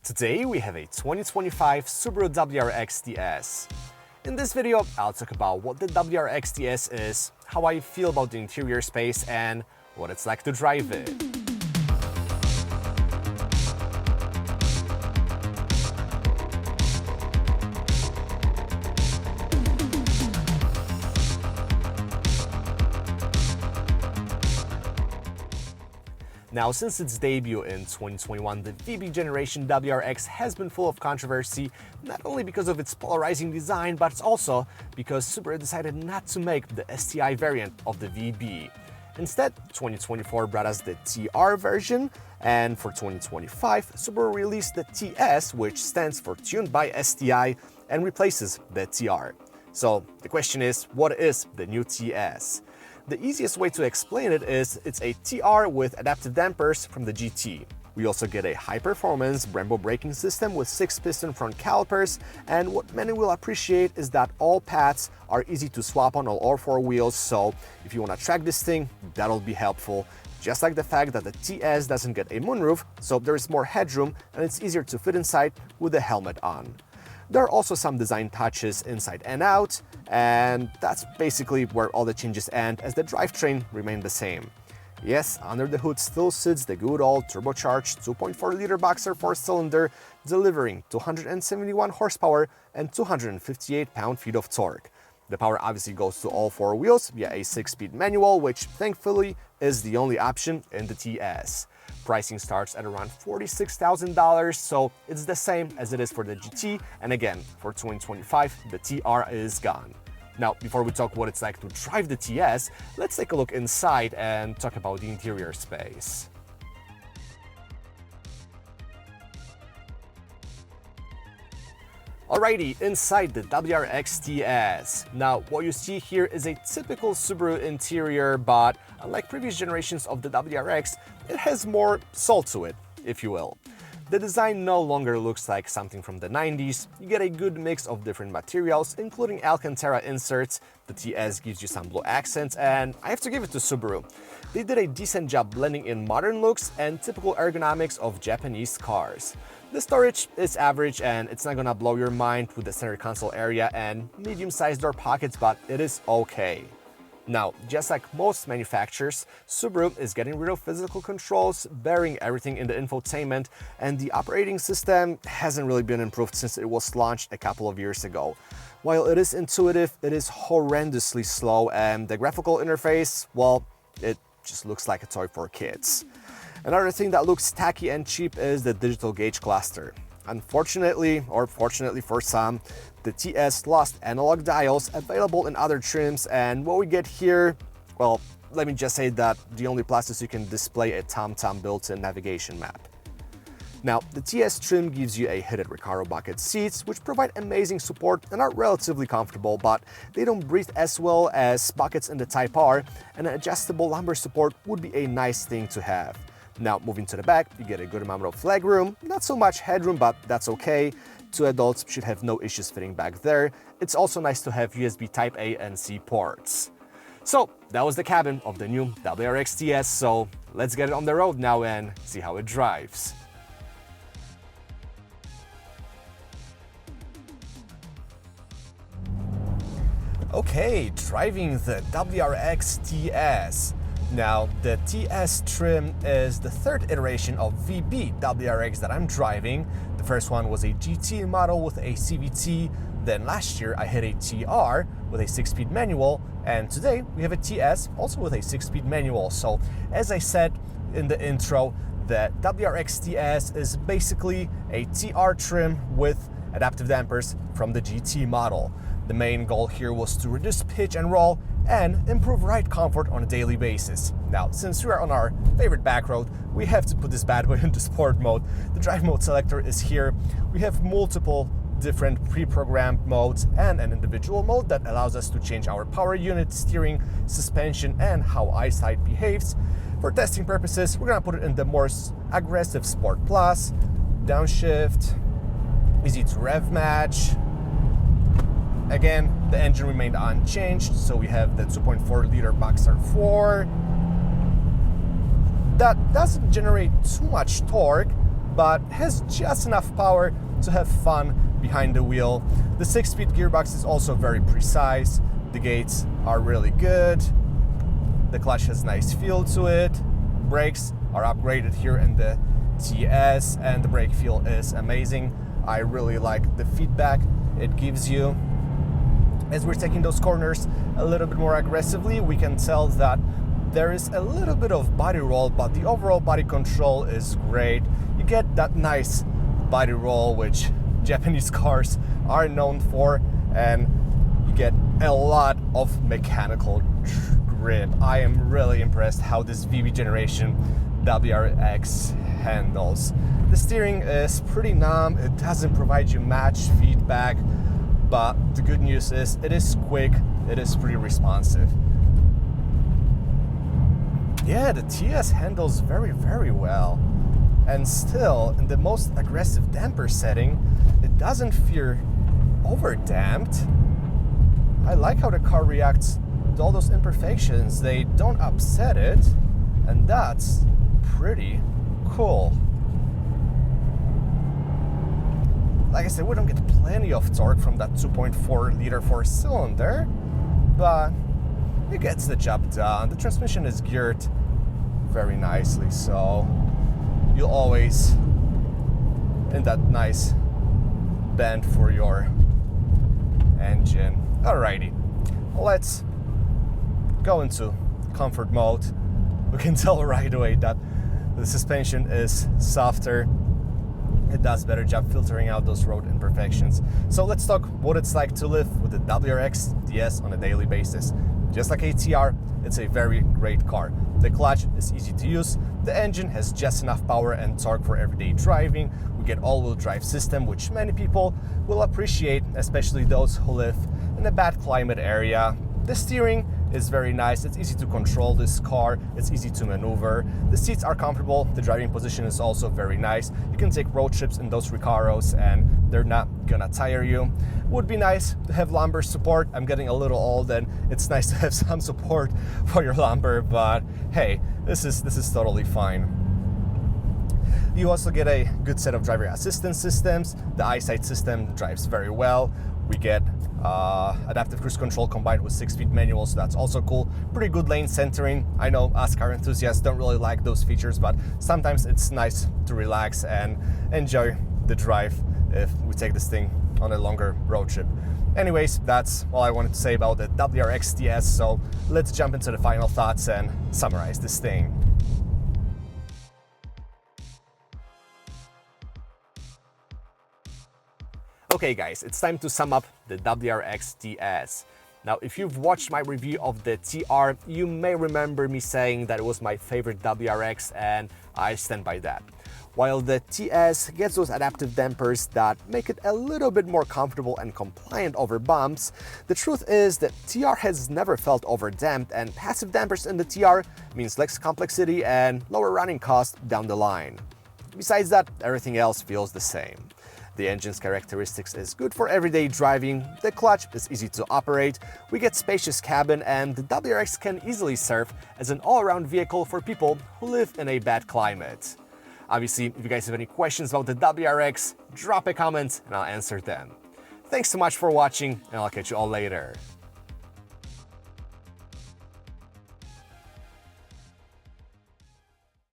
Today we have a 2025 Subaru WRX TS. In this video, I'll talk about what the WRX TS is, how I feel about the interior space, and what it's like to drive it. Now, since its debut in 2021, the VB generation WRX has been full of controversy, not only because of its polarizing design, but also because Subaru decided not to make the STI variant of the VB. Instead, 2024 brought us the TR version, and for 2025, Subaru released the TS, which stands for Tuned by STI, and replaces the TR. So the question is, what is the new TS? The easiest way to explain it is it's a TR with adaptive dampers from the GT. We also get a high-performance Brembo braking system with 6-piston front calipers, and what many will appreciate is that all pads are easy to swap on all 4 wheels, so if you want to track this thing, that'll be helpful. Just like the fact that the TS doesn't get a moonroof, so there is more headroom and it's easier to fit inside with the helmet on. There are also some design touches inside and out, and that's basically where all the changes end, as the drivetrain remained the same. Yes, under the hood still sits the good old turbocharged 2.4-liter boxer 4-cylinder, delivering 271 horsepower and 258 pound-feet of torque. The power obviously goes to all 4 wheels via a 6-speed manual, which thankfully is the only option in the TS. Pricing starts at around $46,000, so it's the same as it is for the GT, and again, for 2025, the TR is gone. Now, before we talk what it's like to drive the TS, let's take a look inside and talk about the interior space. Alrighty, inside the WRX TS. Now, what you see here is a typical Subaru interior, but unlike previous generations of the WRX, it has more soul to it, if you will. The design no longer looks like something from the 90s. You get a good mix of different materials, including Alcantara inserts. The TS gives you some blue accents, and I have to give it to Subaru. They did a decent job blending in modern looks and typical ergonomics of Japanese cars. The storage is average, and it's not gonna blow your mind with the center console area and medium-sized door pockets, but it is okay. Now, just like most manufacturers, Subaru is getting rid of physical controls, burying everything in the infotainment, and the operating system hasn't really been improved since it was launched a couple of years ago. While it is intuitive, it is horrendously slow, and the graphical interface, well, it just looks like a toy for kids. Another thing that looks tacky and cheap is the digital gauge cluster. Unfortunately, or fortunately for some, the TS lost analog dials available in other trims, and what we get here, well, let me just say that the only plus is you can display a TomTom built-in navigation map. Now, the TS trim gives you a heated Recaro bucket seats, which provide amazing support and are relatively comfortable, but they don't breathe as well as buckets in the Type R, and an adjustable lumbar support would be a nice thing to have. Now, moving to the back, you get a good amount of legroom, not so much headroom, but that's okay. 2 adults should have no issues fitting back there. It's also nice to have USB Type A and C ports. So, that was the cabin of the new WRX TS, so let's get it on the road now and see how it drives. Okay, driving the WRX TS. Now, the TS trim is the 3rd iteration of VB WRX that I'm driving. The first one was a GT model with a CVT, then last year I hit a TR with a 6-speed manual, and today we have a TS also with a 6-speed manual. So, as I said in the intro, the WRX TS is basically a TR trim with adaptive dampers from the GT model. The main goal here was to reduce pitch and roll and improve ride comfort on a daily basis. Now, since we are on our favorite back road, we have to put this bad boy into sport mode. The drive mode selector is here. We have multiple different pre-programmed modes and an individual mode that allows us to change our power unit, steering, suspension, and how eyesight behaves. For testing purposes, we're gonna put it in the more aggressive Sport Plus, downshift, easy to rev match. Again, the engine remained unchanged, so we have the 2.4-liter Boxer 4. That doesn't generate too much torque, but has just enough power to have fun behind the wheel. The 6-speed gearbox is also very precise. The gates are really good. The clutch has nice feel to it. Brakes are upgraded here in the TS, and the brake feel is amazing. I really like the feedback it gives you. As we're taking those corners a little bit more aggressively, we can tell that there is a little bit of body roll, but the overall body control is great. You get that nice body roll, which Japanese cars are known for, and you get a lot of mechanical grip. I am really impressed how this VB generation WRX handles. The steering is pretty numb. It doesn't provide you much feedback, but the good news is it is quick, it is pretty responsive. Yeah, the TS handles very, very well. And still, in the most aggressive damper setting, it doesn't feel over-damped. I like how the car reacts to all those imperfections. They don't upset it, and that's pretty cool. Like I said, we don't get plenty of torque from that 2.4 liter 4-cylinder, but it gets the job done. The transmission is geared very nicely, so you'll always in that nice bend for your engine. Alrighty, let's go into comfort mode. We can tell right away that the suspension is softer. It does a better job filtering out those road imperfections. So let's talk what it's like to live with the WRX TS on a daily basis. Just like ATR, it's a very great car. The clutch is easy to use. The engine has just enough power and torque for everyday driving. We get all-wheel drive system, which many people will appreciate, especially those who live in a bad climate area. The steering is very nice. It's easy to control this car. It's easy to maneuver. The seats are comfortable. The driving position is also very nice. You can take road trips in those Recaros and they're not gonna tire you. Would be nice to have lumbar support. I'm getting a little old and it's nice to have some support for your lumbar, but hey, this is totally fine. You also get a good set of driver assistance systems. The eyesight system drives very well. We get adaptive cruise control combined with 6-speed manual, so that's also cool. Pretty good lane centering. I know us car enthusiasts don't really like those features, but sometimes it's nice to relax and enjoy the drive if we take this thing on a longer road trip. Anyways, that's all I wanted to say about the WRX TS, so let's jump into the final thoughts and summarize this thing. Okay guys, it's time to sum up the WRX TS. Now, if you've watched my review of the TR, you may remember me saying that it was my favorite WRX, and I stand by that. While the TS gets those adaptive dampers that make it a little bit more comfortable and compliant over bumps, the truth is that TR has never felt over-damped, and passive dampers in the TR means less complexity and lower running costs down the line. Besides that, everything else feels the same. The engine's characteristics is good for everyday driving, the clutch is easy to operate, we get spacious cabin, and the WRX can easily serve as an all-around vehicle for people who live in a bad climate. Obviously, if you guys have any questions about the WRX, drop a comment and I'll answer them. Thanks so much for watching, and I'll catch you all later.